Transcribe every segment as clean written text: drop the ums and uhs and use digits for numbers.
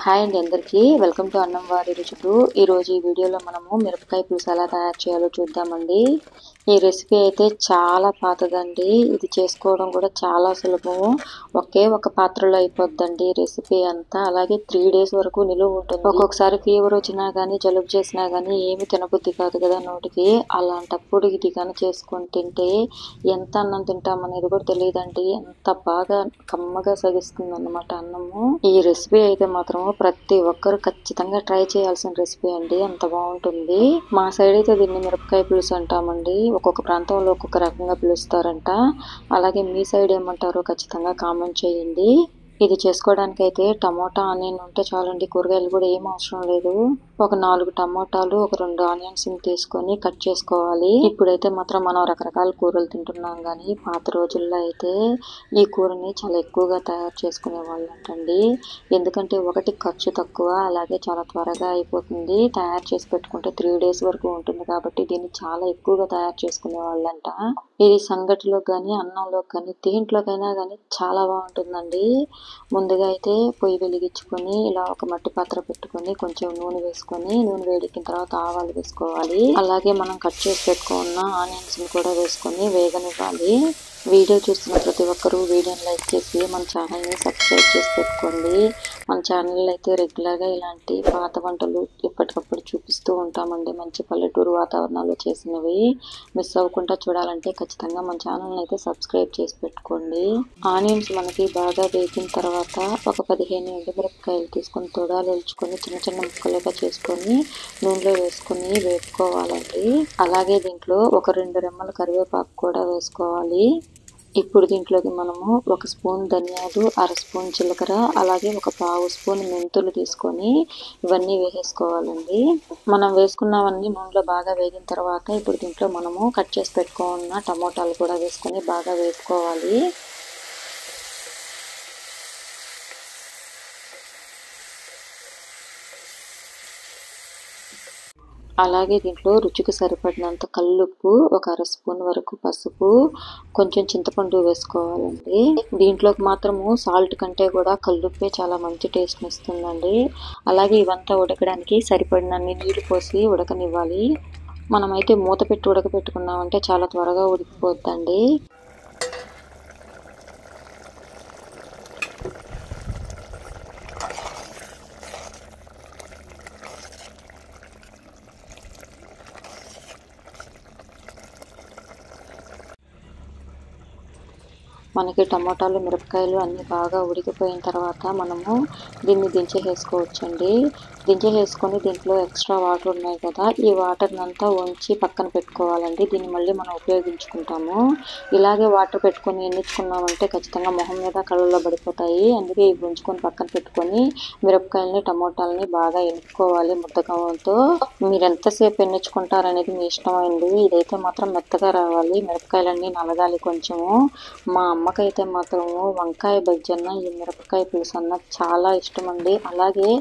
Hi అండి అందరికీ welcome to అన్నం వారి రుచులు। ఈరోజు ఈ వీడియోలో మనము మిరపకాయ పులుసు ఎలా తయారు చేయాలో చూద్దామండి। ఈ రెసిపీ అయితే చాలా పాతదండి, ఇది చేసుకోవడం కూడా చాలా సులభము। ఒకే ఒక పాత్రలో అయిపోద్దండి రెసిపీ అంతా। అలాగే 3 డేస్ వరకు నిలువ ఉంటుంది। ఒక్కొక్కసారి ఫీవర్ వచ్చినా కానీ జలుబు చేసినా కానీ ఏమి తినబుద్ధి కాదు కదా నోటికి, అలాంటప్పుడు ఇది కానీ చేసుకొని తింటే ఎంత అన్నం తింటామనేది కూడా తెలియదండి, అంత బాగా కమ్మగా సగిస్తుంది అన్నమాట అన్నము। ఈ రెసిపీ అయితే మాత్రం ప్రతి ఒక్కరు ఖచ్చితంగా ట్రై చేయాల్సిన రెసిపీ అండి, అంత బాగుంటుంది। మా సైడ్ అయితే దీన్ని మిరపకాయ పులుసు అంటామండి, ఒక్కొక్క ప్రాంతంలో ఒక్కొక్క రకంగా పిలుస్తారంట। అలాగే మీ సైడ్ ఏమంటారో ఖచ్చితంగా కామెంట్ చేయండి। ఇది చేసుకోవడానికి అయితే టమోటా ఆనియన్ ఉంటే చాలండి, కూరగాయలు కూడా ఏం అవసరం లేదు। ఒక 4 టమోటాలు ఒక 2 ఆనియన్స్ తీసుకొని కట్ చేసుకోవాలి। ఇప్పుడైతే మాత్రం మనం రకరకాల కూరలు తింటున్నాం కానీ పాత రోజుల్లో అయితే ఈ కూరని చాలా ఎక్కువగా తయారు చేసుకునే వాళ్ళంటండి। ఎందుకంటే ఒకటి ఖర్చు తక్కువ, అలాగే చాలా త్వరగా అయిపోతుంది, తయారు చేసి పెట్టుకుంటే 3 డేస్ వరకు ఉంటుంది కాబట్టి దీన్ని చాలా ఎక్కువగా తయారు చేసుకునే వాళ్ళంట। ఇది సంగటిలో కానీ అన్నంలో కానీ దేంట్లోకైనా కానీ చాలా బాగుంటుందండి। ముందుగా అయితే పొయ్యి వెలిగించుకొని ఇలా ఒక మట్టి పాత్ర పెట్టుకొని కొంచెం నూనె వేసుకొని, నూనె వేడెక్కిన తర్వాత ఆవాలు వేసుకోవాలి। అలాగే మనం కట్ చేసి పెట్టుకున్న ఆనియన్స్ కూడా వేసుకొని వేగనివ్వాలి। వీడియో చూస్తున్న ప్రతి ఒక్కరూ వీడియోని లైక్ చేసి మన ఛానల్ని సబ్స్క్రైబ్ చేసి పెట్టుకోండి। మన ఛానల్లో అయితే రెగ్యులర్గా ఇలాంటి పాత వంటలు ఎప్పటికప్పుడు చూపిస్తూ ఉంటామండి, మంచి పల్లెటూరు వాతావరణంలో చేసినవి। మిస్ అవ్వకుండా చూడాలంటే ఖచ్చితంగా మన ఛానల్ని అయితే సబ్స్క్రైబ్ చేసి పెట్టుకోండి। ఆనియన్స్ మనకి బాగా వేగిన తర్వాత ఒక 15 ఎండుమిరపకాయలు తీసుకొని తొడాలు ఒలుచుకొని చిన్న చిన్న ముక్కలుగా చేసుకొని నూనెలో వేసుకొని వేపుకోవాలండి। అలాగే దీంట్లో ఒక 2 రెమ్మల కరివేపాకు కూడా వేసుకోవాలి। ఇప్పుడు దీంట్లోకి మనము 1 స్పూన్ ధనియాలు, 1/2 స్పూన్ జీలకర్ర, అలాగే ఒక 1/2 స్పూన్ మెంతులు తీసుకొని ఇవన్నీ వేసేసుకోవాలండి। మనం వేసుకున్నవన్నీ నూనెలో బాగా వేగిన తర్వాత ఇప్పుడు దీంట్లో మనము కట్ చేసి పెట్టుకున్న టమోటాలు కూడా వేసుకొని బాగా వేపుకోవాలి। అలాగే దీంట్లో రుచికి సరిపడినంత కల్లుప్పు, ఒక 1/2 స్పూన్ వరకు పసుపు, కొంచెం చింతపండు వేసుకోవాలండి। దీంట్లోకి మాత్రము సాల్ట్ కంటే కూడా కల్లుప్పే చాలా మంచి టేస్ట్ ఇస్తుందండి। అలాగే ఇవంతా ఉడకడానికి సరిపడినన్ని నీళ్లు పోసి ఉడకనివ్వాలి। మనమైతే మూత పెట్టి ఉడకబెట్టుకున్నామంటే చాలా త్వరగా ఉడికిపోద్దండి। మనకి టమోటాలు మిరపకాయలు అన్నీ బాగా ఉడికిపోయిన తర్వాత మనము దీన్ని దించేసుకోవచ్చండి। దించేసుకొని దీంట్లో ఎక్స్ట్రా వాటర్ ఉన్నాయి కదా, ఈ వాటర్ని అంతా వంచి పక్కన పెట్టుకోవాలండి। దీన్ని మళ్ళీ మనం ఉపయోగించుకుంటాము। ఇలాగే వాటర్ పెట్టుకొని ఎన్నించుకున్నామంటే ఖచ్చితంగా మొహం మీద కళ్ళల్లో పడిపోతాయి, అందుకే ఇవి ఉంచుకొని పక్కన పెట్టుకొని మిరపకాయలని టమోటాలని బాగా ఎన్నుకోవాలి ముద్దకంతో। మీరు ఎంతసేపు ఎన్నించుకుంటారనేది మీ ఇష్టమైంది, ఇదైతే మాత్రం మెత్తగా రావాలి, మిరపకాయలన్నీ నలగాలి కొంచెము। మా అమ్మకైతే మాత్రము వంకాయ బజ్జీ అన్న ఈ మిరపకాయ పులుసు అన్న చాలా ఇష్టం అండి। అలాగే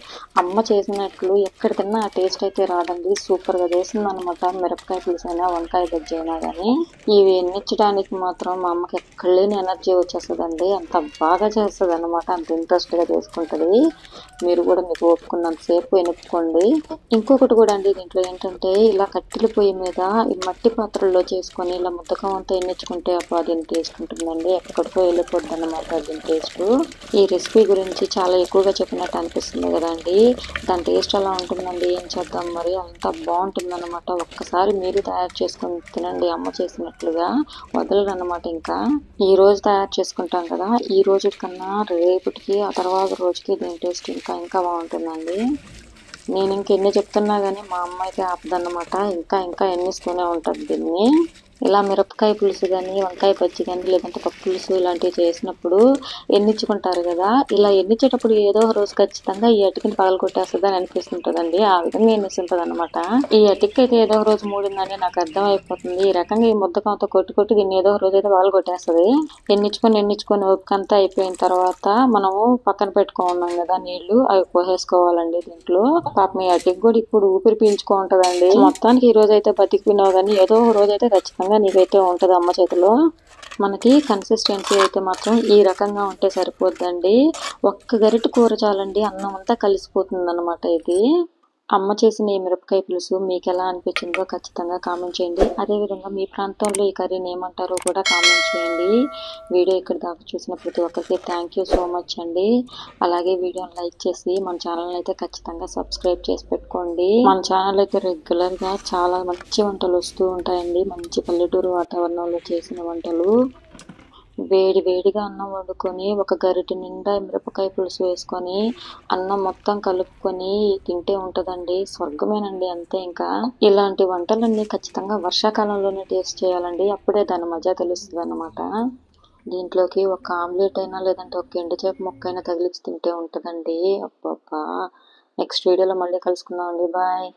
అమ్మ చేసినట్లు ఎక్కడ తిన్నా ఆ టేస్ట్ అయితే రాదండి, సూపర్గా చేసింది అనమాట। మిరపకాయ పులుసు అయినా వంకాయ బజ్జీ అయినా కానీ ఇవి ఎన్నించడానికి మాత్రం మా అమ్మకి ఎక్కడ లేని ఎనర్జీ వచ్చేస్తుందండి, అంత బాగా చేస్తుంది అనమాట, అంత ఇంట్రెస్ట్గా చేసుకుంటుంది। మీరు కూడా మీకు ఒప్పుకున్నంతసేపు ఎనుక్కోండి। ఇంకొకటి కూడా అండి, దీంట్లో ఏంటంటే ఇలా కట్టెల పొయ్యి మీద ఈ మట్టి పాత్రల్లో చేసుకొని ఇలా ముద్దకం అంతా ఎన్నించుకుంటే అప్పుడు దీని టేస్ట్ ఉంటుందండి, ఎక్కడికో వెళ్ళిపోద్ది అన్నమాట దీని టేస్ట్। ఈ రెసిపీ గురించి చాలా ఎక్కువగా చెప్పినట్టు అనిపిస్తుంది కదండి, దాని టేస్ట్ అలా ఉంటుందండి, ఏం చేద్దాం మరి, అంత బాగుంటుంది అనమాట। ఒక్కసారి మీరు తయారు చేసుకొని తినండి, అమ్మ చేసినట్లుగా వదలరు అనమాట। ఇంకా ఈ రోజు తయారు చేసుకుంటాం కదా, ఈ రోజు కన్నా రేపటికి ఆ తర్వాత రోజుకి దీని టేస్ట్ ఇంకా బాగుంటుందండి। నేను ఇంకెన్ని చెప్తున్నా కానీ మా అమ్మ అయితే ఆపదన్నమాట, ఇంకా ఎన్నిస్తూనే ఉంటుంది దీన్ని। ఇలా మిరపకాయ పులుసు కానీ వంకాయ బజ్జీ కానీ లేదంటే పప్పు పులుసు ఇలాంటివి చేసినప్పుడు ఎన్నించుకుంటారు కదా, ఇలా ఎన్నించేటప్పుడు ఏదో ఒక రోజు ఖచ్చితంగా ఈ అటికని పగలగొట్టేస్తుంది అని అనిపిస్తుంటుందండి, ఆ విధంగా ఎన్నిస్తుంటుంది అనమాట। ఈ అటికి అయితే ఏదో ఒక రోజు మూడిందని నాకు అర్థం అయిపోతుంది, ఈ రకంగా ఈ ముద్దకంతో కొట్టి దీన్ని ఏదో ఒక రోజు అయితే పగలగొట్టేస్తుంది। ఎన్నించుకొని ఓపికంతా అయిపోయిన తర్వాత మనము పక్కన పెట్టుకున్నాం కదా నీళ్లు, అవి పోసేసుకోవాలండి దీంట్లో। పాపం ఈ అటికి కూడా ఇప్పుడు ఊపిరి పీల్చుకుంటుందండి, మొత్తానికి ఈ రోజు అయితే బతికిపోయినావు కానీ ఏదో ఒక రోజు అయితే ఖచ్చితంగా నీకైతే ఉంటది అమ్మ చేతిలో। మనకి కన్సిస్టెన్సీ అయితే మాత్రం ఈ రకంగా ఉంటే సరిపోద్దండి. ఒక్క గరిటె కూర చాలండి, అన్నం అంతా కలిసిపోతుందన్నమాట ఇది. అమ్మ చేసిన ఈ మిరపకాయ పులుసు మీకు ఎలా అనిపించిందో ఖచ్చితంగా కామెంట్ చేయండి. అదేవిధంగా మీ ప్రాంతంలో ఈ కర్రీని ఏమంటారో కూడా కామెంట్ చేయండి. వీడియో ఇక్కడ దాకా చూసిన ప్రతి ఒక్కరికి థ్యాంక్ యూ సో మచ్ అండి. అలాగే వీడియోని లైక్ చేసి మన ఛానల్ అయితే ఖచ్చితంగా సబ్స్క్రైబ్ చేసి పెట్టుకోండి. మన ఛానల్ అయితే రెగ్యులర్గా చాలా మంచి వంటలు వస్తూ ఉంటాయండి. మంచి పల్లెటూరు వాతావరణంలో చేసిన వంటలు. వేడి వేడిగా అన్నం వండుకొని ఒక గరిటె నిండా మిరపకాయ పులుసు వేసుకొని అన్నం మొత్తం కలుపుకొని తింటే ఉంటుందండి, స్వర్గమేనండి అంతే. ఇంకా ఇలాంటి వంటలన్నీ ఖచ్చితంగా వర్షాకాలంలోనే టేస్ట్ చేయాలండి, అప్పుడే దాని మజా తెలుస్తుంది అన్నమాట. దీంట్లోకి ఒక ఆమ్లెట్ అయినా లేదంటే ఒక ఎండుచేప ముక్క అయినా తగిలించి తింటే ఉంటుందండి. అబ్బబ్బా. నెక్స్ట్ వీడియోలో మళ్ళీ కలుసుకుందాం అండి. బాయ్.